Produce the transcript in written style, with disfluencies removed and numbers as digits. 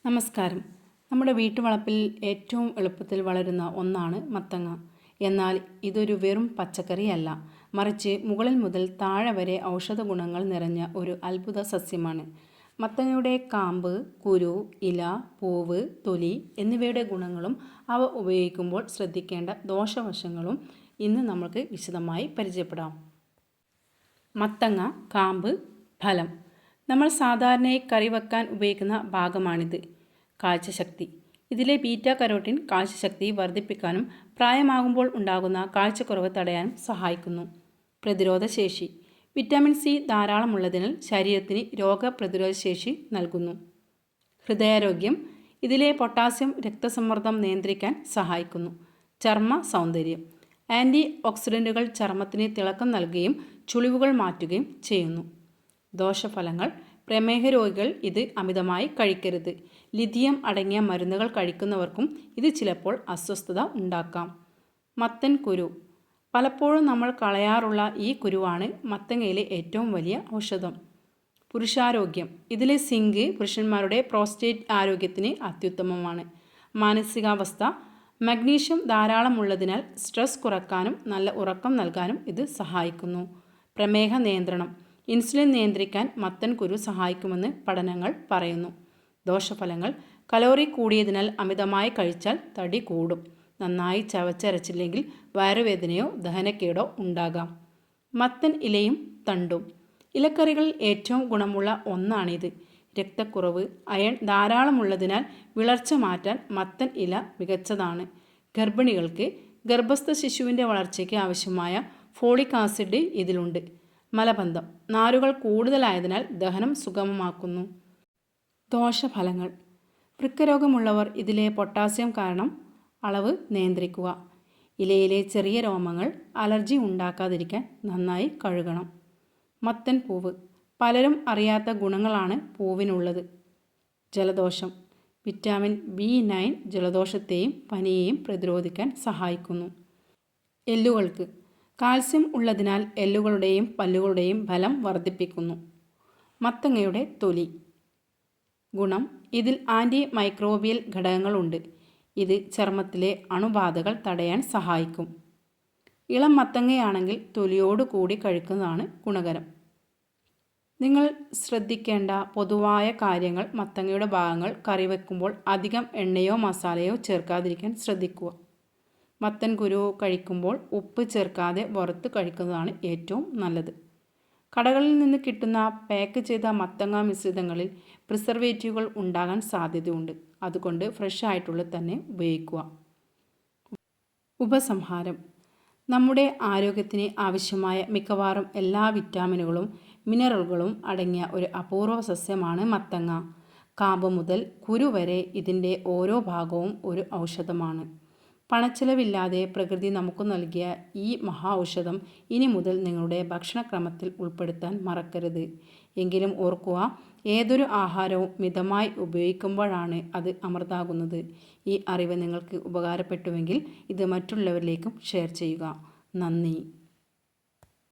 നമസ്കാരം. നമ്മുടെ വീട്ടുവളപ്പിൽ ഏറ്റവും എളുപ്പത്തിൽ വളരുന്ന ഒന്നാണ് മത്തങ്ങ. എന്നാൽ ഇതൊരു വെറും പച്ചക്കറിയല്ല, മറിച്ച് മുകളിൽ മുതൽ താഴെ വരെ ഔഷധ ഗുണങ്ങൾ നിറഞ്ഞ ഒരു അത്ഭുത സസ്യമാണ്. മത്തങ്ങയുടെ കാമ്പ്, കുരു, ഇല, പൂവ്, തൊലി എന്നിവയുടെ ഗുണങ്ങളും അവ ഉപയോഗിക്കുമ്പോൾ ശ്രദ്ധിക്കേണ്ട ദോഷവശങ്ങളും ഇന്ന് നമുക്ക് വിശദമായി പരിചയപ്പെടാം. മത്തങ്ങ, കാമ്പ്, ഫലം. നമ്മൾ സാധാരണയായി കറി വെക്കാൻ ഉപയോഗിക്കുന്ന ഭാഗമാണിത്. കാഴ്ചശക്തി. ഇതിലെ ബീറ്റ കരോട്ടിൻ കാഴ്ചശക്തി വർദ്ധിപ്പിക്കാനും പ്രായമാകുമ്പോൾ ഉണ്ടാകുന്ന കാഴ്ചക്കുറവ് തടയാനും സഹായിക്കുന്നു. പ്രതിരോധശേഷി. വിറ്റാമിൻ സി ധാരാളമുള്ളതിനാൽ ശരീരത്തിന് രോഗപ്രതിരോധശേഷി നൽകുന്നു. ഹൃദയാരോഗ്യം. ഇതിലെ പൊട്ടാസ്യം രക്തസമ്മർദ്ദം നിയന്ത്രിക്കാൻ സഹായിക്കുന്നു. ചർമ്മ സൗന്ദര്യം. ആൻറ്റി ഓക്സിഡൻറ്റുകൾ ചർമ്മത്തിന് തിളക്കം നൽകുകയും ചുളിവുകൾ മാറ്റുകയും ചെയ്യുന്നു. ദോഷഫലങ്ങൾ. പ്രമേഹ രോഗികൾ ഇത് അമിതമായി കഴിക്കരുത്. ലിഥിയം അടങ്ങിയ മരുന്നുകൾ കഴിക്കുന്നവർക്കും ഇത് ചിലപ്പോൾ അസ്വസ്ഥത ഉണ്ടാക്കാം. മത്തൻ കുരു. പലപ്പോഴും നമ്മൾ കളയാറുള്ള ഈ കുരുവാണ് മത്തങ്ങയിലെ ഏറ്റവും വലിയ ഔഷധം. പുരുഷാരോഗ്യം. ഇതിലെ സിങ്ക് പുരുഷന്മാരുടെ പ്രോസ്റ്റേറ്റ് ആരോഗ്യത്തിന് അത്യുത്തമമാണ്. മാനസികാവസ്ഥ. മഗ്നീഷ്യം ധാരാളമുള്ളതിനാൽ സ്ട്രെസ് കുറയ്ക്കാനും നല്ല ഉറക്കം നൽകാനും ഇത് സഹായിക്കുന്നു. പ്രമേഹ നിയന്ത്രണം. ഇൻസുലിൻ നിയന്ത്രിക്കാൻ മത്തൻ കുരു സഹായിക്കുമെന്ന് പഠനങ്ങൾ പറയുന്നു. ദോഷഫലങ്ങൾ. കലോറി കൂടിയതിനാൽ അമിതമായി കഴിച്ചാൽ തടി കൂടും. നന്നായി ചവച്ചരച്ചില്ലെങ്കിൽ വയറുവേദനയോ ദഹനക്കേടോ ഉണ്ടാകാം. മത്തൻ ഇലയും തണ്ടും. ഇലക്കറികളിൽ ഏറ്റവും ഗുണമുള്ള ഒന്നാണിത്. രക്തക്കുറവ്, അയൺ ധാരാളമുള്ളതിനാൽ വിളർച്ച മാറ്റാൻ മത്തൻ ഇല മികച്ചതാണ്. ഗർഭിണികൾക്ക് ഗർഭസ്ഥ ശിശുവിൻ്റെ വളർച്ചയ്ക്ക് ആവശ്യമായ ഫോളിക് ആസിഡ് ഇതിലുണ്ട്. മലബന്ധം. നാരുകൾ കൂടുതലായതിനാൽ ദഹനം സുഗമമാക്കുന്നു. ദോഷഫലങ്ങൾ. വൃക്കരോഗമുള്ളവർ ഇതിലെ പൊട്ടാസ്യം കാരണം അളവ് നിയന്ത്രിക്കുക. ഇലയിലെ ചെറിയ രോമങ്ങൾ അലർജി ഉണ്ടാക്കാതിരിക്കാൻ നന്നായി കഴുകണം. മത്തൻ പൂവ്. പലരും അറിയാത്ത ഗുണങ്ങളാണ് പൂവിനുള്ളത്. ജലദോഷം. വിറ്റാമിൻ B9 ജലദോഷത്തെയും പനിയെയും പ്രതിരോധിക്കാൻ സഹായിക്കുന്നു. എല്ലുകൾക്ക്. കാൽസ്യം ഉള്ളതിനാൽ എല്ലുകളുടെയും പല്ലുകളുടെയും ബലം വർദ്ധിപ്പിക്കുന്നു. മത്തങ്ങയുടെ തൊലി. ഗുണം. ഇതിൽ ആൻറ്റി മൈക്രോബിയൽ ഘടകങ്ങളുണ്ട്. ഇത് ചർമ്മത്തിലെ അണുബാധകൾ തടയാൻ സഹായിക്കും. ഇളം മത്തങ്ങയാണെങ്കിൽ തൊലിയോടുകൂടി കഴിക്കുന്നതാണ് ഗുണകരം. നിങ്ങൾ ശ്രദ്ധിക്കേണ്ട പൊതുവായ കാര്യങ്ങൾ. മത്തങ്ങയുടെ ഭാഗങ്ങൾ കറി വയ്ക്കുമ്പോൾ അധികം എണ്ണയോ മസാലയോ ചേർക്കാതിരിക്കാൻ ശ്രദ്ധിക്കുക. മത്തൻ കുരു കഴിക്കുമ്പോൾ ഉപ്പ് ചേർക്കാതെ വറുത്ത് കഴിക്കുന്നതാണ് ഏറ്റവും നല്ലത്. കടകളിൽ നിന്ന് കിട്ടുന്ന പാക്ക് ചെയ്ത മത്തങ്ങ മിശ്രിതങ്ങളിൽ പ്രിസർവേറ്റീവുകൾ ഉണ്ടാകാൻ സാധ്യതയുണ്ട്. അതുകൊണ്ട് ഫ്രഷ് ആയിട്ടുള്ളത് തന്നെ ഉപയോഗിക്കുക. ഉപസംഹാരം. നമ്മുടെ ആരോഗ്യത്തിന് ആവശ്യമായ മിക്കവാറും എല്ലാ വിറ്റാമിനുകളും മിനറലുകളും അടങ്ങിയ ഒരു അപൂർവ സസ്യമാണ് മത്തങ്ങ. കാമ്പ് മുതൽ കുരു വരെ ഇതിൻ്റെ ഓരോ ഭാഗവും ഒരു ഔഷധമാണ്. പണച്ചിലവില്ലാതെ പ്രകൃതി നമുക്ക് നൽകിയ ഈ മഹാ ഔഷധം ഇനി മുതൽ നിങ്ങളുടെ ഭക്ഷണക്രമത്തിൽ ഉൾപ്പെടുത്താൻ മറക്കരുത്. എങ്കിലും ഓർക്കുക, ഏതൊരു ആഹാരവും മിതമായി ഉപയോഗിക്കുമ്പോഴാണ് അത് അമൃതാകുന്നത്. ഈ അറിവ് നിങ്ങൾക്ക് ഉപകാരപ്പെട്ടുവെങ്കിൽ ഇത് മറ്റുള്ളവരിലേക്കും ഷെയർ ചെയ്യുക. നന്ദി.